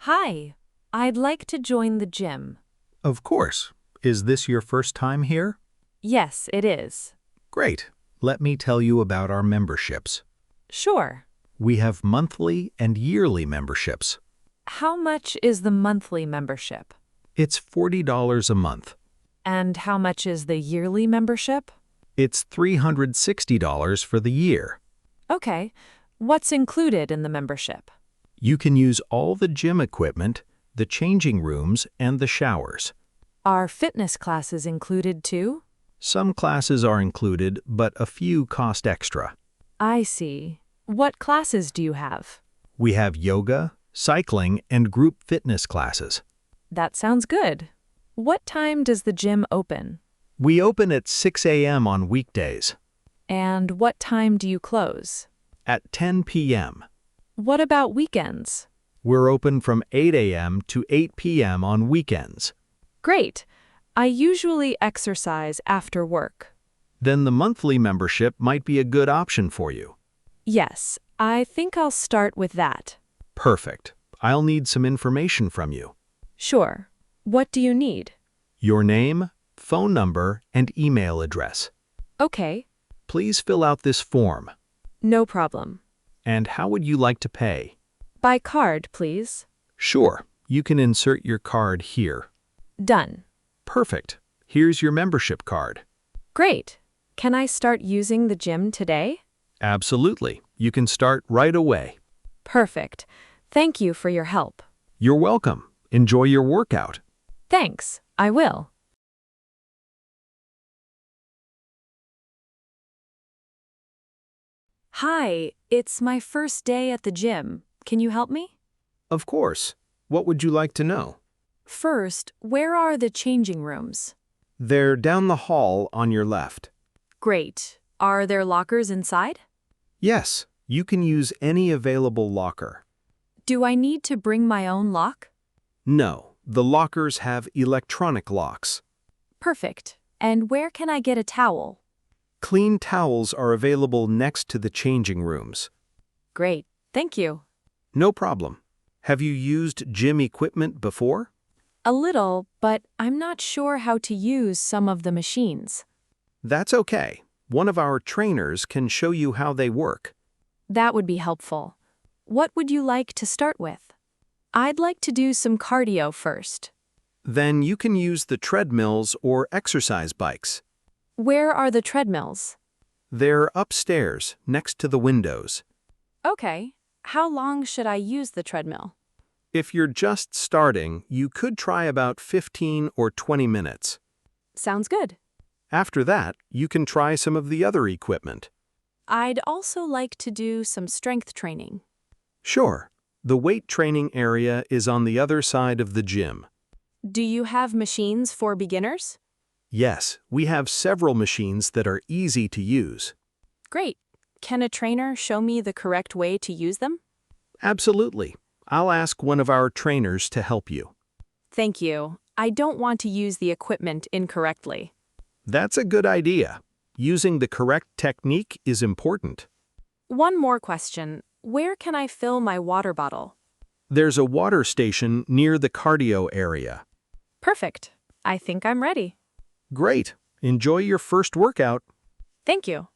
Hi, I'd like to join the gym. Of course. Is this your first time here? Yes, it is. Great. Let me tell you about our memberships. Sure. We have monthly and yearly memberships. How much is the monthly membership? It's $40 a month. And how much is the yearly membership? It's $360 for the year. Okay. What's included in the membership? You can use all the gym equipment, the changing rooms, and the showers. Are fitness classes included too? Some classes are included, but a few cost extra. I see. What classes do you have? We have yoga, cycling, and group fitness classes. That sounds good. What time does the gym open? We open at 6 a.m. on weekdays. And what time do you close? At 10 p.m. What about weekends? We're open from 8 a.m. to 8 p.m. on weekends. Great. I usually exercise after work. Then the monthly membership might be a good option for you. Yes, I think I'll start with that. Perfect. I'll need some information from you. Sure. What do you need? Your name, phone number, and email address. Okay. Please fill out this form. No problem. And how would you like to pay? By card, please. Sure, you can insert your card here. Done. Perfect. Here's your membership card. Great. Can I start using the gym today? Absolutely. You can start right away. Perfect. Thank you for your help. You're welcome. Enjoy your workout. Thanks. I will. Hi, it's my first day at the gym. Can you help me? Of course. What would you like to know? First, where are the changing rooms? They're down the hall on your left. Great. Are there lockers inside? Yes, you can use any available locker. Do I need to bring my own lock? No, the lockers have electronic locks. Perfect. And where can I get a towel? Clean towels are available next to the changing rooms. Great. Thank you. No problem. Have you used gym equipment before? A little, but I'm not sure how to use some of the machines. That's okay. One of our trainers can show you how they work. That would be helpful. What would you like to start with? I'd like to do some cardio first. Then you can use the treadmills or exercise bikes. Where are the treadmills? They're upstairs, next to the windows. Okay. How long should I use the treadmill? If you're just starting, you could try about 15 or 20 minutes. Sounds good. After that, you can try some of the other equipment. I'd also like to do some strength training. Sure. The weight training area is on the other side of the gym. Do you have machines for beginners? Yes, we have several machines that are easy to use. Great. Can a trainer show me the correct way to use them? Absolutely. I'll ask one of our trainers to help you. Thank you. I don't want to use the equipment incorrectly. That's a good idea. Using the correct technique is important. One more question. Where can I fill my water bottle? There's a water station near the cardio area. Perfect. I think I'm ready. Great. Enjoy your first workout. Thank you.